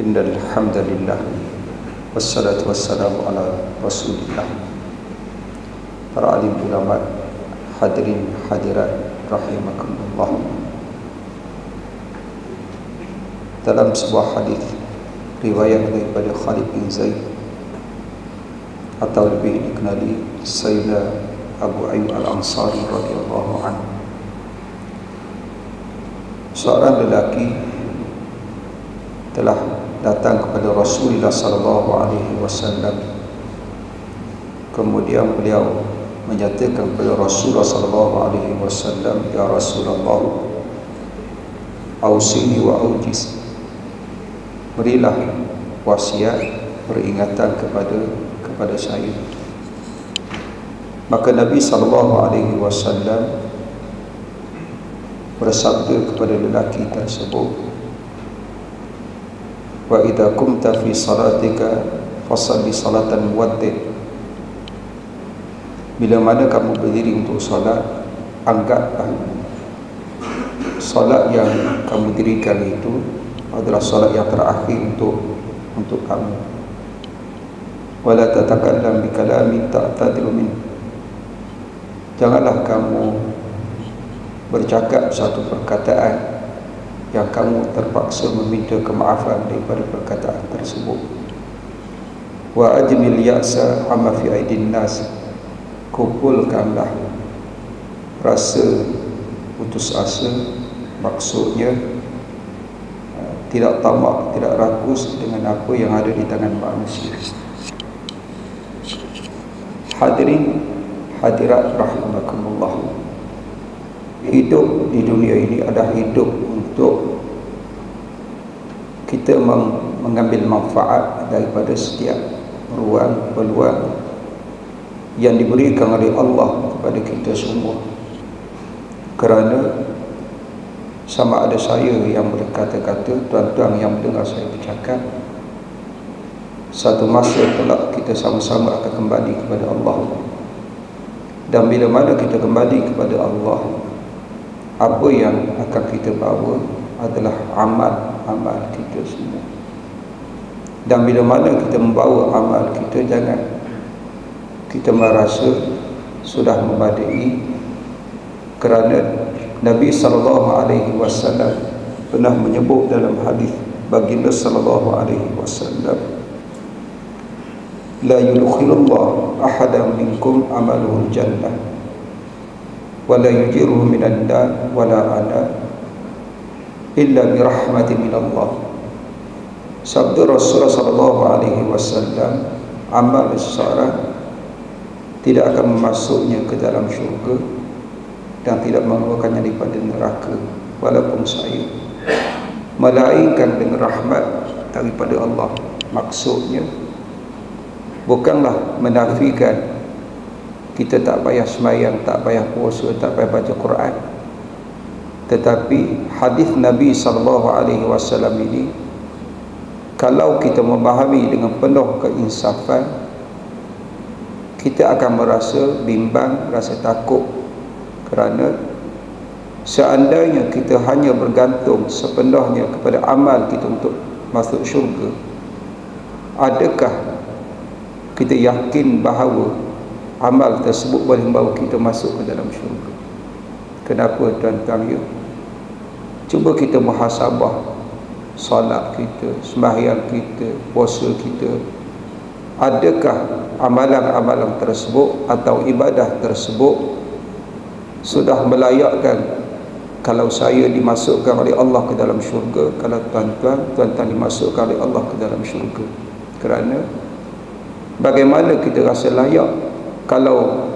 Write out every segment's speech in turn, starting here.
Innal hamdalillah wassalatu wassalamu ala Rasulillah. Para alim ulama, hadirin hadirat rahimakumullah. Dalam sebuah hadis riwayat daripada Khalid bin Zaid atau lebih dikenali Sayyidina Abu Ayyub Al-Ansari radhiyallahu anhu, seorang lelaki telah datang kepada Rasulullah sallallahu alaihi wasallam. Kemudian beliau menyatakan kepada Rasulullah sallallahu alaihi wasallam, "Ya Rasulullah, ausini wa aujiz." Berilah wasiat, peringatan kepada saya. Maka Nabi sallallahu alaihi wasallam bersabda kepada lelaki tersebut, "Wa idza kumta fi salatika fasalli salatan muwaddin." Bila mana kamu berdiri untuk solat, anggaplah solat yang kamu dirikan itu adalah solat yang terakhir untuk kamu. Wala tatakallam bi kalamin ta'tadilu min. Janganlah kamu bercakap satu perkataan yang kamu terpaksa meminta kemaafan daripada perkataan tersebut. Wa ajmil ya'sa amma fi aidin nas. Kumpulkanlah rasa putus asa, maksudnya tidak tamak, tidak rakus dengan apa yang ada di tangan manusia. Hadirin hadirat rahimakumullah, hidup di dunia ini adalah hidup untuk kita mengambil manfaat daripada setiap ruang peluang yang diberikan oleh Allah kepada kita semua. Kerana sama ada saya yang berkata-kata, tuan-tuan yang mendengar saya bercakap, satu masa kelak kita sama-sama akan kembali kepada Allah. Dan bila mana kita kembali kepada Allah, apa yang akan kita bawa adalah amal kita semua. Dan bila mana kita membawa amal kita, jangan kita merasa sudah memadai, kerana Nabi SAW pernah menyebut dalam hadis baginda SAW, "La yudkhilullah ahadan minkum amaluhul jannah wa la yujiruhu minan nar wa la ana illa bi rahmatin minallah." Sabda Rasulullah SAW, amal seseorang tidak akan memasuknya ke dalam syurga dan tidak mengeluarkannya daripada neraka walaupun saya, melainkan dengan rahmat daripada Allah. Maksudnya bukanlah menafikan kita tak payah sembahyang, tak payah puasa, tak payah baca Quran, tetapi hadis Nabi SAW ini, kalau kita memahami dengan penuh keinsafan, kita akan merasa bimbang, rasa takut. Kerana seandainya kita hanya bergantung sepenuhnya kepada amal kita untuk masuk syurga, adakah kita yakin bahawa amal tersebut boleh membawa kita masuk ke dalam syurga? Kenapa tuan-tuan ya? Cuba kita muhasabah solat kita, sembahyang kita, puasa kita. Adakah amalan-amalan tersebut atau ibadah tersebut sudah melayakkan kalau saya dimasukkan oleh Allah ke dalam syurga, kalau tuan-tuan dimasukkan oleh Allah ke dalam syurga? Kerana bagaimana kita rasa layak kalau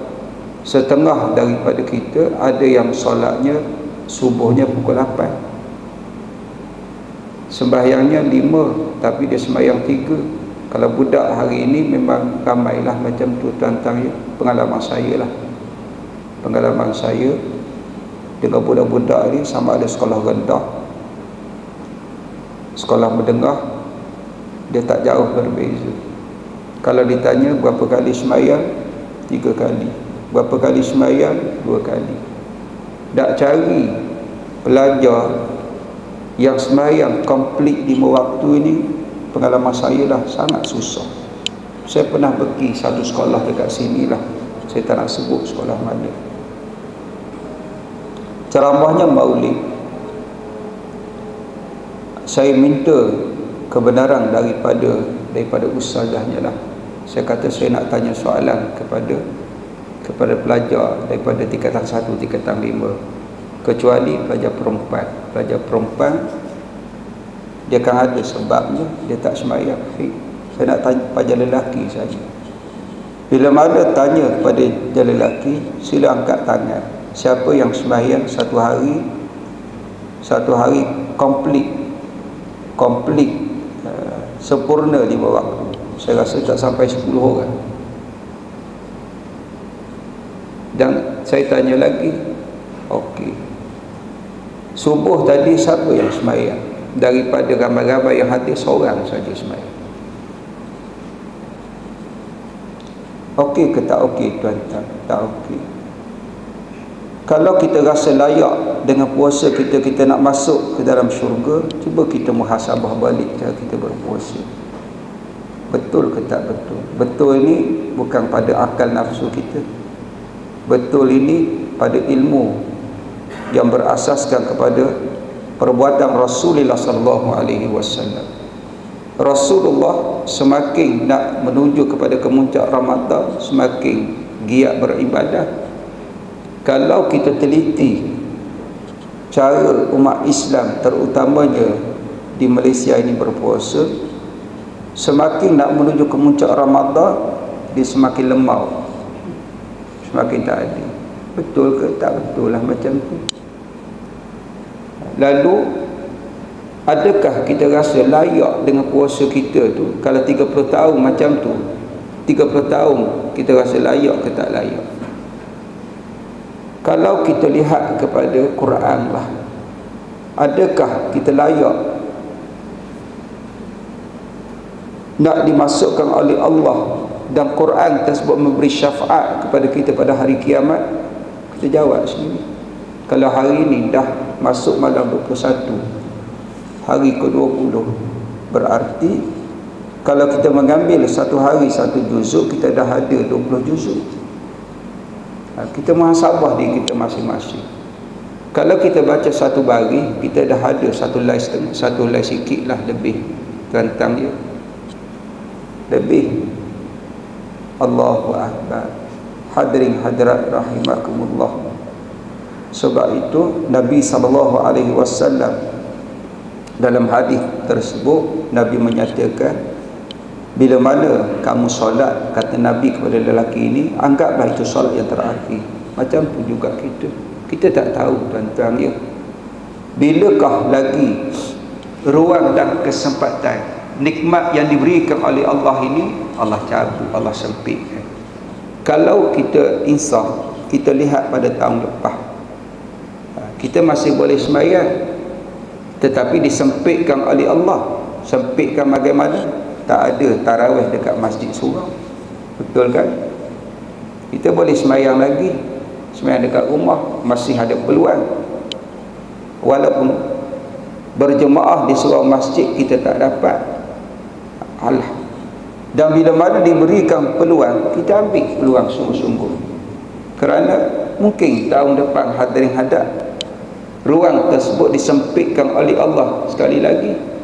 setengah daripada kita ada yang solatnya subuhnya pukul 8, sembahyangnya 5, tapi dia sembahyang 3. Kalau budak hari ini memang ramailah macam tu tuan-tuan ya. Pengalaman saya dengan budak-budak ni, sama ada sekolah rendah, sekolah menengah, dia tak jauh berbeza. Kalau ditanya berapa kali sembahyang, 3 kali. Berapa kali sembahyang? 2 kali. Tak cari pelajar yang sembahyang komplit 5 waktu ini pengalaman saya lah sangat susah. Saya pernah pergi satu sekolah dekat sini lah, saya tak nak sebut sekolah mana. Ceramahnya maulid. Saya minta kebenaran daripada ustazahnya lah. Saya kata saya nak tanya soalan kepada pelajar daripada tingkatan 1, tingkatan 5, kecuali pelajar perempuan. Pelajar perempuan dia akan ada sebabnya dia tak sembahyang. Saya nak tanya pelajar lelaki saja. Bila mana tanya kepada pelajar lelaki, sila angkat tangan. Siapa yang sembahyang satu hari komplit sempurna 5 waktu? Saya rasa tak sampai 10 orang. Dan saya tanya lagi, okey, subuh tadi siapa yang sembahyang? Daripada ramai-ramai yang hadir, seorang saja sembahyang. Okey ke tak okey tuan-tuan? Tak okey. Kalau kita rasa layak dengan puasa kita, kita nak masuk ke dalam syurga, cuba kita muhasabah balik cara kita berpuasa. Betul ke tak betul? Betul ni bukan pada akal nafsu kita. Betul ini pada ilmu yang berasaskan kepada perbuatan Rasulullah sallallahu alaihi wasallam. Rasulullah semakin nak menuju kepada kemuncak Ramadan, semakin giat beribadah. Kalau kita teliti cara umat Islam terutamanya di Malaysia ini berpuasa, semakin nak menuju kemuncak Ramadan, dia semakin lemau, semakin tak ada. Betul ke tak betul lah macam tu. Lalu adakah kita rasa layak dengan puasa kita tu? Kalau 30 tahun macam tu, 30 tahun kita rasa layak ke tak layak? Kalau kita lihat kepada Quran lah, adakah kita layak nak dimasukkan oleh Allah dan Quran tersebut memberi syafaat kepada kita pada hari kiamat? Kita jawab sendiri. Kalau hari ini dah masuk malam 21, hari ke-20, berarti kalau kita mengambil satu hari satu juzuk, kita dah ada 20 juzuk. Kita muhasabah diri kita masing-masing. Kalau kita baca satu baris, kita dah ada satu helai sikit lah lebih tentang dia, lebih. Allahu Akbar. Hadirin hadirat rahimakumullah. Sebab itu Nabi SAW dalam hadis tersebut, Nabi menyatakan, bila mana kamu solat, kata Nabi kepada lelaki ini, anggaplah itu solat yang terakhir. Macam tu juga kita tak tahu tuan-tuan ya, bilakah lagi ruang dan kesempatan nikmat yang diberikan oleh Allah ini Allah cabut, Allah sempitkan. Kalau kita insaf, kita lihat pada tahun lepas, kita masih boleh sembahyang, tetapi disempitkan oleh Allah. Sempitkan bagaimana? Tak ada tarawih dekat masjid surau. Betul kan? Kita boleh sembahyang lagi, sembahyang dekat rumah, masih ada peluang. Walaupun berjemaah di surau masjid kita tak dapat, Allah. Dan bila mana diberikan peluang, kita ambil peluang sungguh-sungguh. Kerana mungkin tahun depan hadirin hadap, ruang tersebut disempitkan oleh Allah sekali lagi.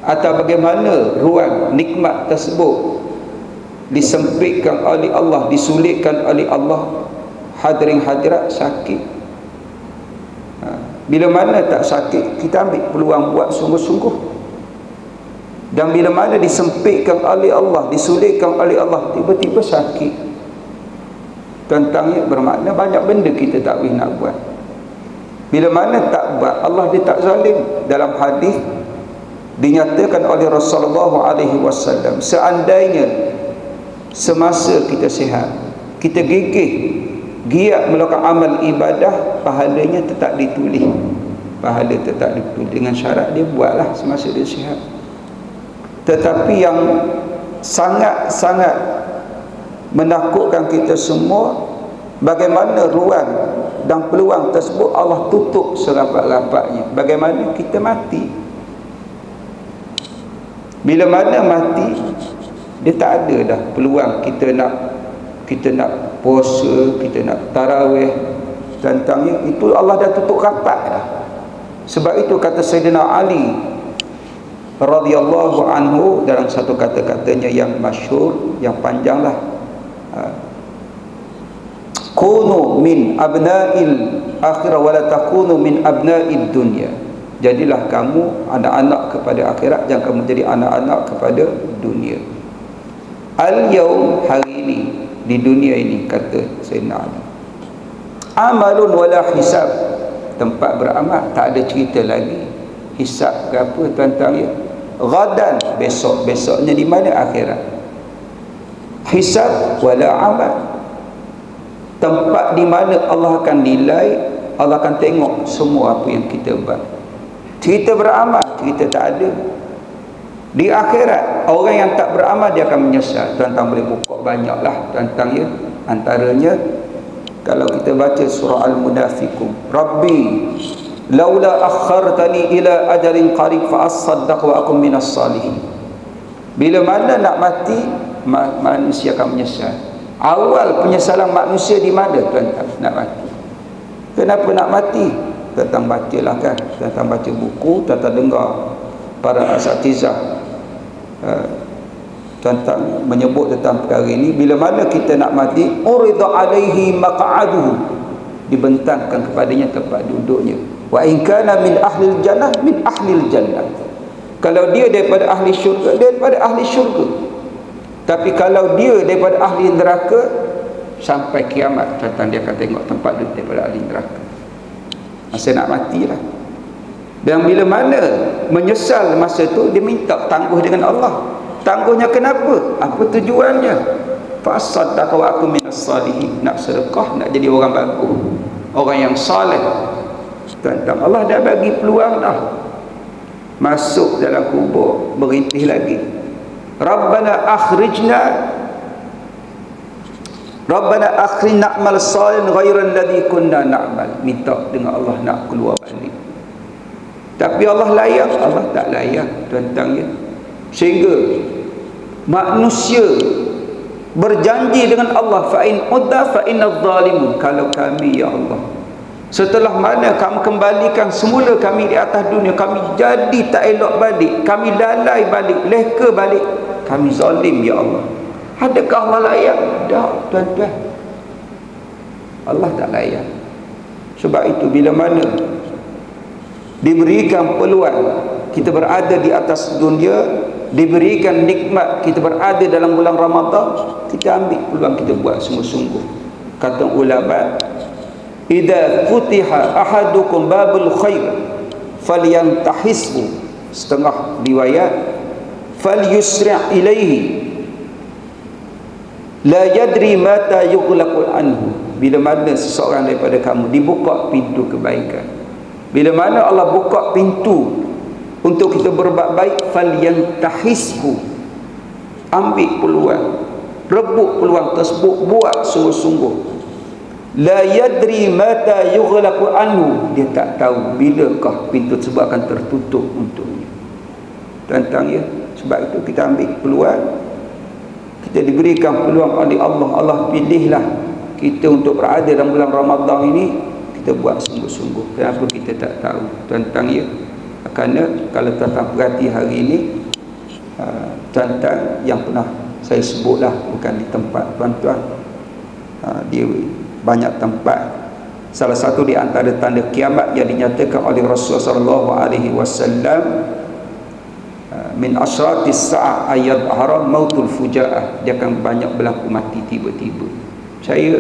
Atau bagaimana ruang nikmat tersebut disempitkan oleh Allah, disulitkan oleh Allah, hadirin hadirat sakit. Bila mana tak sakit, kita ambil peluang buat sungguh-sungguh. Dan bila mana disempitkan oleh Allah, disulitkan oleh Allah, tiba-tiba sakit, tentangnya bermakna banyak benda kita tak boleh nak buat. Bila mana tak buat, Allah dia tak zalim. Dalam hadis dinyatakan oleh Rasulullah SAW, seandainya semasa kita sihat, kita giat melakukan amal ibadah, pahalanya tetap ditulis. Pahala tetap ditulis dengan syarat dia buatlah semasa dia sihat. Tetapi yang sangat-sangat menakutkan kita semua, bagaimana ruang dan peluang tersebut Allah tutup serapat-rapatnya. Bagaimana kita mati. Bila mana mati, dia tak ada dah peluang kita nak puasa, kita nak tarawih tentangnya. Itu Allah dah tutup rapat dah. Sebab itu kata Sayyidina Ali radhiyallahu anhu dalam satu kata-katanya yang masyhur, yang panjang lah, kunu min abna'il akhirah wa la takunu min abna'id dunya. Jadilah kamu anak-anak kepada akhirat, jangan kamu jadi anak-anak kepada dunia. Al-yaum, hari ini, di dunia ini, kata Sayyidina Ali, amalun wala hisab, tempat beramal, tak ada cerita lagi hisab ke apa tentang ya. Ghadan, besok-besoknya di mana? Akhirat. Hisab wala amal, tempat di mana Allah akan nilai, Allah akan tengok semua apa yang kita buat. Cerita beramal, cerita tak ada. Di akhirat, orang yang tak beramal dia akan menyesal. Tuan-tuan boleh buka banyaklah tentang ya. Antaranya kalau kita baca surah Al-Munafiqun, Rabbi laula akhartani ila ajalin qarib fa asaddaq wa akum minas salihin. Bila mana nak mati, manusia akan menyesal. Awal penyesalan manusia di mana, tuan-tuan? Nak mati. Kenapa nak mati? Tuan-tuan bacalah kan, tuan-tuan baca buku, tuan-tuan dengar para asatizah tuan-tuan menyebut tentang perkara ini. Bila mana kita nak mati, urida alaihi maq'aduhu, dibentangkan kepadanya tempat duduknya. Wa in kana min ahlil jannah, min ahlil jannah. Kalau dia daripada ahli syurga, daripada ahli syurga. Tapi kalau dia daripada ahli neraka, sampai kiamat tuan-tuan dia akan tengok tempat duduk daripada ahli neraka. Masa nak matilah. Dan bila mana menyesal masa tu, dia minta tangguh dengan Allah. Tangguhnya kenapa? Apa tujuannya? Fasaddaqa wa akum minas salihin. Nak sedekah, nak jadi orang bagus, orang yang soleh. Tuan-tuan, Allah dah bagi peluang dah. Masuk dalam kubur, berintih lagi. Rabbana akhrijna na'mal salihan ghairal ladzi kunna na'mal. Minta dengan Allah nak keluar balik. Tapi Allah layak, Allah tak layak, tuan-tuan ya. Sehingga manusia berjanji dengan Allah, fa in udda fa innadh zalimun, kalau kami ya Allah, setelah mana kamu kembalikan semula kami di atas dunia, kami jadi tak elok balik, kami lalai balik, leka balik, kami zalim ya Allah. Adakah Allah layak? Tak, tuan-tuan. Allah tak layak. Sebab itu bila mana diberikan peluang kita berada di atas dunia, diberikan nikmat kita berada dalam bulan Ramadan, kita ambil peluang, kita buat sungguh-sungguh. Kata ulama, idza futiha ahadukum babul khair falyantahisbu, setengah riwayat falyusri' ilaihi la yadri mata yughlaqu anhu. Bila mana seseorang daripada kamu dibuka pintu kebaikan, bila mana Allah buka pintu untuk kita berbuat baik, falyantahisbu, ambil peluang, rebut peluang tersebut, buat sungguh-sungguh. La yadri mata yughlaqu anhu, dia tak tahu bilakah pintu tersebut akan tertutup untuknya. Tuan-tuan ya, sebab itu kita ambil peluang, kita diberikan peluang oleh Allah. Allah pilihlah kita untuk berada dalam bulan Ramadan ini, kita buat sungguh-sungguh. Kenapa kita tak tahu, tuan-tuan ya? Kerana kalau tuan-tuan perhati hari ini, tuan-tuan yang pernah saya sebutlah, bukan di tempat tuan-tuan, di banyak tempat. Salah satu di antara tanda kiamat yang dinyatakan oleh Rasulullah SAW, min asyratis sa'ah ayat haram mautul fujaah, dia akan banyak berlaku mati tiba-tiba. Saya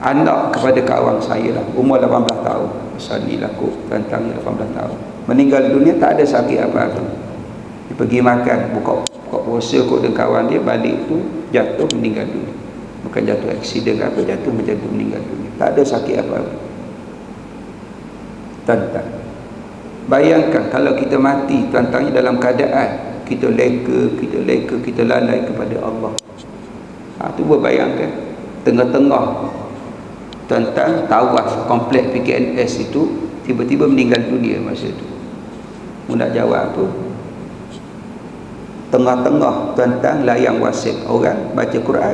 anak kepada kawan saya lah, umur 18 tahun, sanilah kot, tentang 18 tahun, meninggal dunia, tak ada sakit apa-apa. Dia pergi makan, buka puasa kot dengan kawan dia, balik tu jatuh meninggal dunia. Bukan jatuh aksiden ke apa, jatuh meninggal dunia, tak ada sakit apa-apa. Tuan-tuan, bayangkan kalau kita mati, tuan-tuan, dalam keadaan kita leka, kita lalai kepada Allah. Tu berbayangkan tengah-tengah tuan-tuan tawaf kompleks PKNS itu, tiba-tiba meninggal dunia masa itu. Mu nak jawab apa? tengah-tengah tuan-tuan layang WhatsApp orang baca Quran,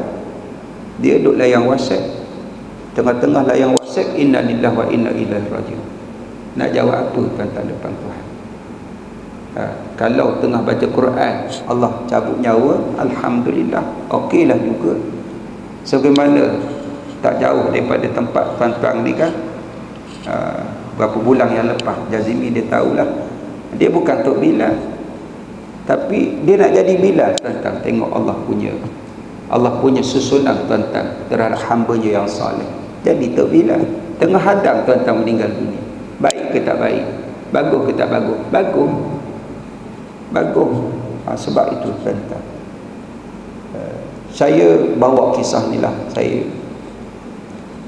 dia duduk layang WhatsApp, tengah-tengah layang WhatsApp, inna lillahi wa inna ilaihi raji'un. Nak jawab apa tuan-tuan depan Tuhan? Kalau tengah baca Quran Allah cabut nyawa, alhamdulillah, okeylah juga. Sebagaimana tak jauh daripada tempat tuan-tuan ni kan, berapa bulan yang lepas Jazimi dia tahulah, dia bukan Tok Bilal, tapi dia nak jadi Bilal. Tuan-tuan tengok Allah punya susunan tuan-tuan terhadap hamba-Nya yang soleh. Jadi Tok Bilal tengah hadang tuan-tuan meninggal dunia. Baik ke tak baik? Bagus ke tak bagus? Bagus. Sebab itu tuan-tuan, saya bawa kisah ni lah. Saya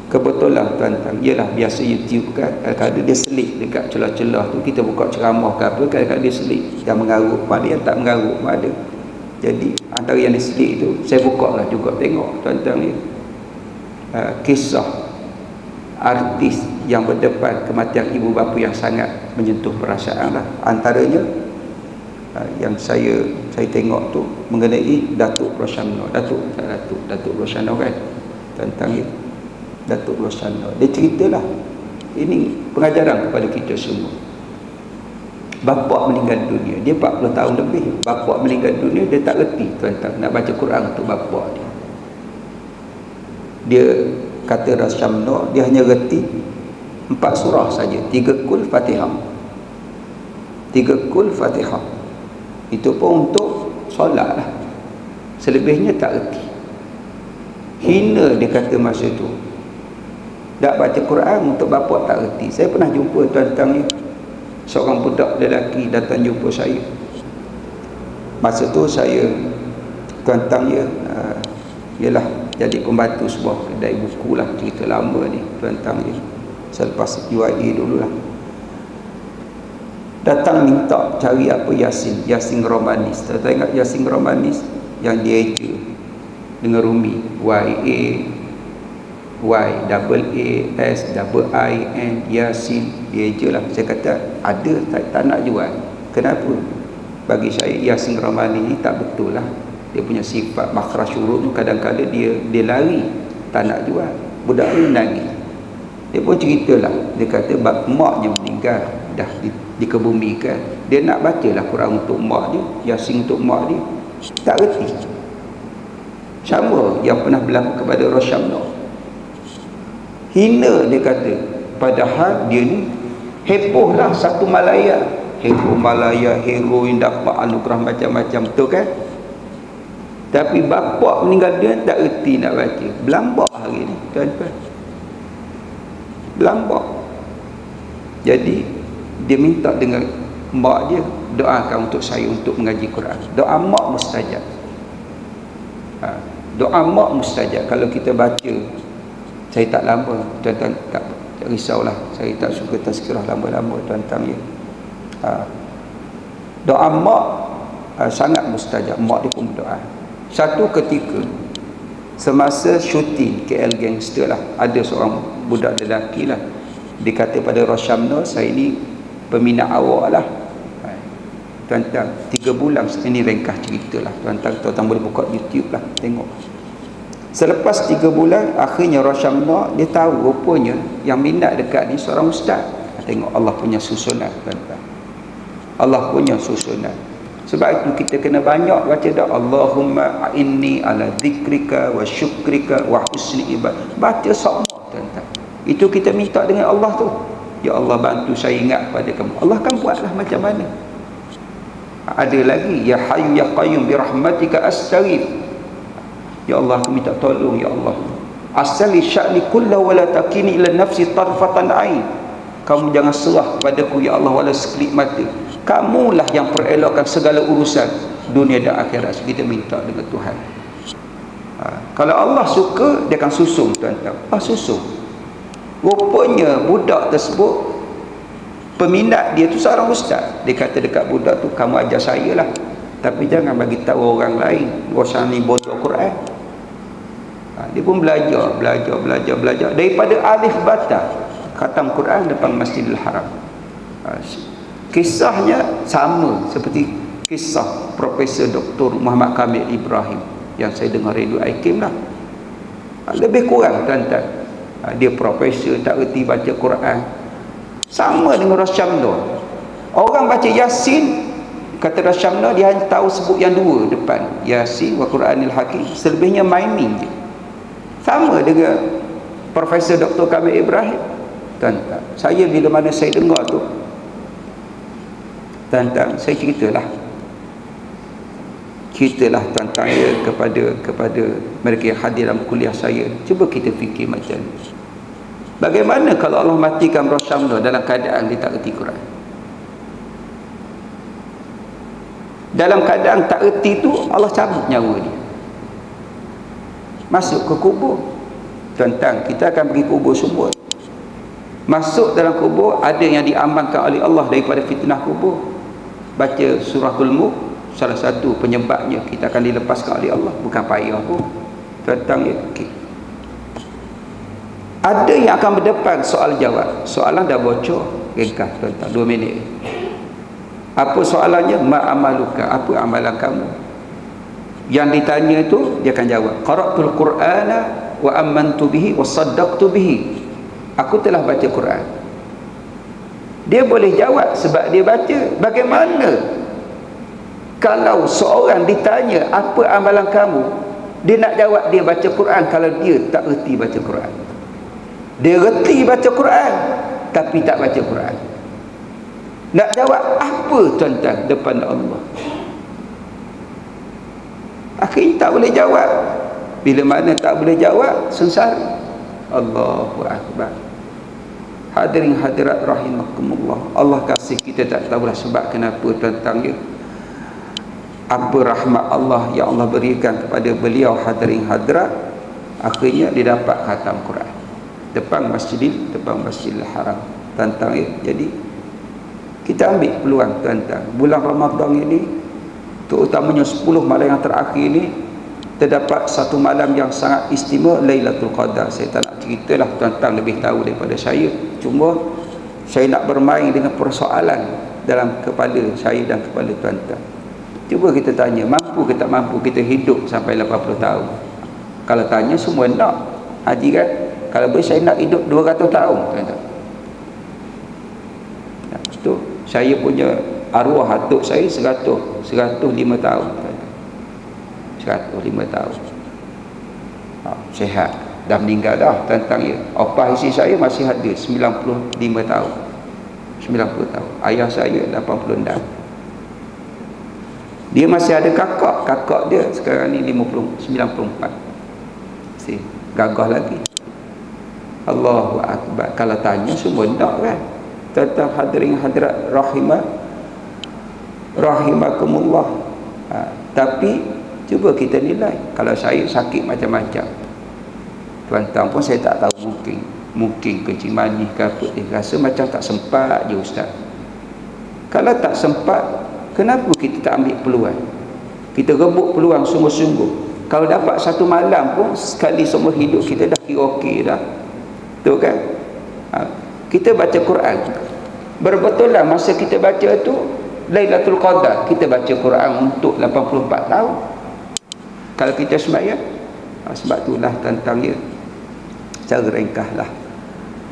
kebetulan tuan-tuan, ialah biasa YouTube kan, kadang-kadang dia selit dekat celah-celah tu, kita buka ceramah ke apa, kadang-kadang dia selit, yang mengarut ada, yang tak mengarut ada. Jadi antara yang dia selit tu saya buka lah juga, tengok tuan-tuan ni, kisah artis yang berdepan kematian ibu bapa yang sangat menyentuh perasaan lah. Antaranya yang saya tengok tu mengenai Datuk Rosyamno. Datuk Rosyamno kan tuan-tuan ni, Datuk Rosyamno, dia ceritalah, ini pengajaran kepada kita semua. Bapak meninggal dunia, dia 40 tahun lebih. Bapak meninggal dunia, dia tak reti tuan-tuan nak baca Quran untuk bapak dia. Dia kata Rosyamno, dia hanya reti 4 surah saja, 3 kul Fatihah. Itu pun untuk solat lah. Selebihnya tak reti. Hina dia kata masa tu. Tak baca Quran untuk bapak tak reti. Saya pernah jumpa tuan-tuan ni, seorang budak lelaki datang jumpa saya. Masa tu saya tuan-tuan ya, ialah jadi pembantu sebuah kedai buku lah, cerita lama ni tuan-tuan ya, selepas UIA dululah. Datang minta cari apa Yasin Romanis. Tuan-tuan ingat Yasin Romanis yang dia eja dengan Rumi, YAASIN, Yasin, dia je lah. Saya kata ada, tak nak jual. Kenapa? Bagi saya Yasin Ramani ni tak betul lah. Dia punya sifat makhraj syurut tu kadang-kadang dia lari, tak nak jual. Budak ni nangis. Dia pun ceritalah, dia kata maknya meninggal, dah dikebumikan. Dia nak bacalah Quran untuk mak dia, Yasin untuk mak dia, tak reti. Sama yang pernah berlaku kepada Rosyamno. Hina dia kata, padahal dia ni heboh lah satu Malaya, heboh Malaya, heroin dapat anugerah macam-macam, betul kan? Tapi bapak meninggal dia tak reti nak baca. Belambak hari ni tuan-tuan, belambak. Jadi dia minta dengan mak dia, doakan untuk saya untuk mengaji Quran. Doa mak mustajab. Doa mak mustajab. Kalau kita baca, saya tak lama tuan-tuan, tak risaulah, saya tak suka tazkirah lama-lama tuan-tuan ya. Doa mak sangat mustajab. Mak dia pun berdoa. Satu ketika semasa syuting KL Gangster lah, ada seorang budak lelaki lah, dia kata pada Rosyamno, saya ni peminat awak lah tuan-tuan. 3 bulan ini ringkas cerita lah tuan-tuan boleh buka YouTube lah, tengok. Selepas 3 bulan, akhirnya Rosyamno dia tahu rupanya yang minat dekat ni seorang ustaz. Tengok Allah punya susunan tuan-tuan, Allah punya susunan. Sebab itu kita kena banyak baca doa, Allahumma inni ala dzikrika wa syukrika wa husni ibad. Baca semua tuan-tuan. Itu kita minta dengan Allah tu. Ya Allah, bantu saya ingat pada kamu. Allah kan buatlah macam mana. Ada lagi, ya hayyu ya qayyum bi rahmatika astaghith. Ya Allah, aku minta tolong ya Allah. Asli sya'ni kullahu wa la takini ila nafsi tarfatan ain. Kamu jangan serah padaku ya Allah wala sekelip mata. Kamulah yang perelokkan segala urusan dunia dan akhirat. Kita minta dengan Tuhan. Kalau Allah suka, dia akan susung tuan-tuan. Susung. Rupanya budak tersebut, peminat dia tu seorang ustaz. Dia kata dekat budak tu, kamu ajar saya lah, tapi jangan bagi tahu orang lain, rosan ni bodoh Quran. Dia pun belajar daripada alif bata, khatam Quran depan Masjidil Haram. Kisahnya sama seperti kisah Profesor Dr. Muhammad Kamil Ibrahim yang saya dengar Radio Aikim lah. Lebih kurang tuan-tuan, dia profesor tak erti baca Quran, sama dengan Rasyamna. Orang baca Yasin, kata Rasyamna, dia hanya tahu sebut yang dua depan, Yasin wa Quranil Hakim, selebihnya miming je. Sama dengan Profesor Dr. Kamil Ibrahim. Tuan-tuan, saya bila mana saya dengar tu, tuan-tuan, saya ceritalah tuan-tuan ya, kepada mereka yang hadir dalam kuliah saya. Cuba kita fikir macam ni, bagaimana kalau Allah matikan Rasyamna dalam keadaan dia tak erti Quran? Dalam keadaan tak erti tu, Allah cabut nyawa dia, masuk ke kubur. Tuan-tuan, kita akan pergi kubur semua. Masuk dalam kubur, ada yang diamankan oleh Allah daripada fitnah kubur. Baca suratul Mulk, salah satu penyebabnya kita akan dilepaskan oleh Allah, bukan payah pun. Tuan-tuan ya, okay. Ada yang akan berdepan soal jawab. Soalan dah bocor, ringkas tuan-tuan, 2 minit. Apa soalannya? Ma'amaluka, apa amalan kamu? Yang ditanya itu dia akan jawab, qara'tul Qur'ana wa amantu bihi wa saddaqtu bihi. Aku telah baca Quran. Dia boleh jawab sebab dia baca. Bagaimana kalau seorang ditanya apa amalan kamu, dia nak jawab dia baca Quran kalau dia tak erti baca Quran? Dia erti baca Quran tapi tak baca Quran. Nak jawab apa tuan-tuan depan Allah? Akhirnya tak boleh jawab. Bila mana tak boleh jawab, sengsara. Allahu Akbar. Hadirin hadirat rahimakumullah, Allah kasih kita tak tahulah sebab kenapa tuan-tuan ya, apa rahmat Allah yang Allah berikan kepada beliau hadirin hadirat, akhirnya dia dapat khatam Quran depan Masjidil Haram. Tuan-tuan ya, jadi kita ambil peluang tuan-tuan, bulan Ramadan ini, terutamanya 10 malam yang terakhir ini, terdapat satu malam yang sangat istimewa, Lailatul Qadar. Saya tak nak ceritalah, tuan-tuan lebih tahu daripada saya. Cuma saya nak bermain dengan persoalan dalam kepala saya dan kepala tuan-tuan. Cuba kita tanya, mampu ke tak mampu kita hidup sampai 80 tahun? Kalau tanya semua nak haji kan? Kalau boleh saya nak hidup 200 tahun, tuan-tuan. Itu saya punya arwah atuk saya 105 tahun, tuan-tuan. 105 tahun. Sihat, dah meninggal dah tuan-tuan ya. Opah isteri saya masih ada 95 tahun. 90 tahun. Ayah saya 86. Dia masih ada kakak dia sekarang ni 94. Si gagah lagi. Allahu Akbar. Kalau tanya semua nak kan? Tuan-tuan hadirin hadirat rahimakumullah. Tapi cuba kita nilai, kalau saya sakit macam-macam, tuan-tuan pun saya tak tahu, mungkin kencing manis ke apa, rasa macam tak sempat je ustaz. Kalau tak sempat, kenapa kita tak ambil peluang? Kita rebut peluang sungguh-sungguh. Kalau dapat satu malam pun sekali semua hidup kita dah kira okey dah. Betul kan? Kita baca Quran, berbetulan masa kita baca tu Lailatul Qadar, kita baca Quran untuk 84 tahun. Kalau kita sembahyang, sebab itulah tuan-tuan ya, secara ringkaslah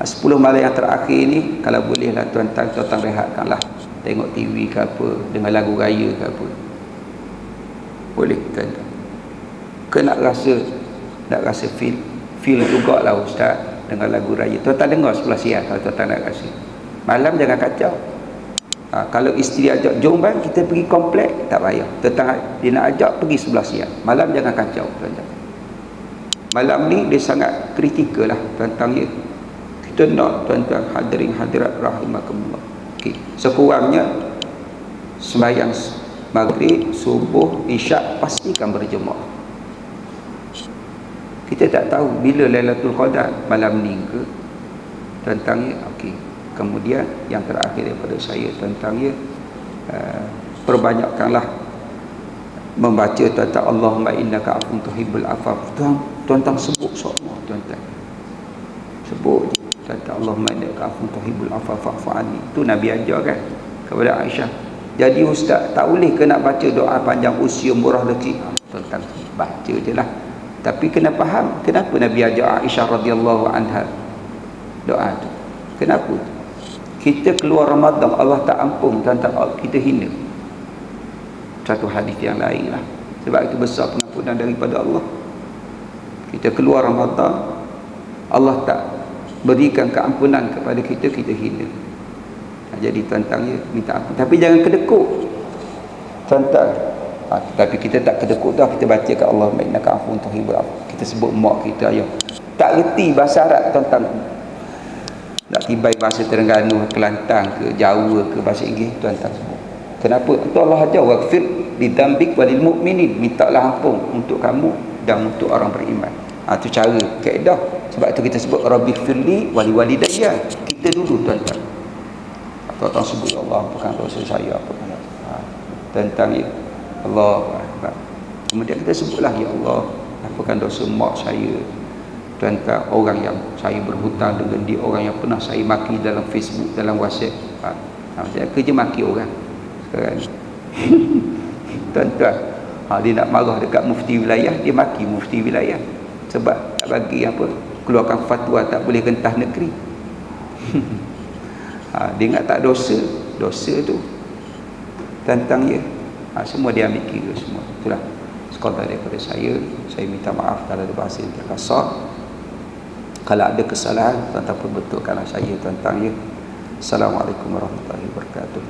10 malam yang terakhir ni, kalau bolehlah tuan-tuan rehatkanlah, tengok TV ke apa, dengan lagu raya ke apa, boleh tuan-tuan. Ke nak rasa feel jugalah ustaz dengan lagu raya. Tuan-tuan dengar sebelah siang kalau tuan-tuan nak rasa. Malam jangan kacau. Kalau isteri ajak jom bang kita pergi komplek, tak payah. Tuan-tuan dia nak ajak pergi sebelah siang. Malam jangan kacau tuan-tuan. Malam ni dia sangat kritikal lah tuan-tuan ya. Kita nak tuan-tuan hadirin hadirat rahimakumullah. Okey, sekurangnya sembahyang maghrib, subuh, isyak pastikan berjemaah. Kita tak tahu bila Lailatul Qadar, malam ni ke tuan-tuan ya. Okey, kemudian yang terakhir daripada saya tuan-tuan ya, perbanyakkanlah membaca tuan-tuan Allahumma innaka afuwwun tuhibbul afwa. Tuan-tuan sebut semua tuan-tuan. Sebut tuan-tuan Allahumma innaka afuwwun tuhibbul afwa fa'fu anni. Itu Nabi ajar kan kepada Aisyah. Jadi ustaz tak boleh ke nak baca doa panjang usia murah rezeki? Tentang baca je lah. Tapi kena faham kenapa Nabi ajak Aisyah radhiyallahu anha doa tu. Kenapa? Kita keluar Ramadan Allah tak ampun dan tak kita hina. Satu hadis yang lain lah. Sebab itu besar pengampunan daripada Allah. Kita keluar Ramadan Allah tak berikan keampunan kepada kita, kita hina. Jadi tuan-tuan ya, minta ampun. Tapi jangan kedekut. Tuan-tuan. Tapi kita tak kedekut dah, kita baca kat Allah innaka afuwun tuhibbul afwa. Kita sebut mak kita ayah. Tak reti bahasa Arab tuan-tuan. Tak tibai bahasa Terengganu, Kelantan ke Jawa ke bahasa Inggeris tuan-tuan sebut. Kenapa? Itu Allah ajar waghfir lidzambik walil mu'minin. Mintalah ampun untuk kamu dan untuk orang beriman. Itu cara kaedah. Sebab itu kita sebut rabbighfirli wali walidayya. Kita dulu tuan-tuan. Tuan-tuan sebut Allah ampunkan dosa saya apa tentang ya Allah Akbar. Kemudian kita sebutlah ya Allah ampunkan dosa mak saya. Tuan-tuan, orang yang saya berhutang dengan dia, orang yang pernah saya maki dalam Facebook, dalam WhatsApp. Saya kerja maki orang sekarang ni. Tuan-tuan, dia nak marah dekat mufti wilayah, dia maki mufti wilayah sebab tak bagi apa, keluarkan fatwa tak boleh gentah negeri. Dia ingat tak dosa tu tentang ya. Semua dia ambil kira semua. Itulah sekadar daripada saya minta maaf kalau ada bahasa yang terkasar. Kalau ada kesalahan tuan-tuan perbetulkanlah saya tuan-tuan ya. Assalamualaikum warahmatullahi wabarakatuh.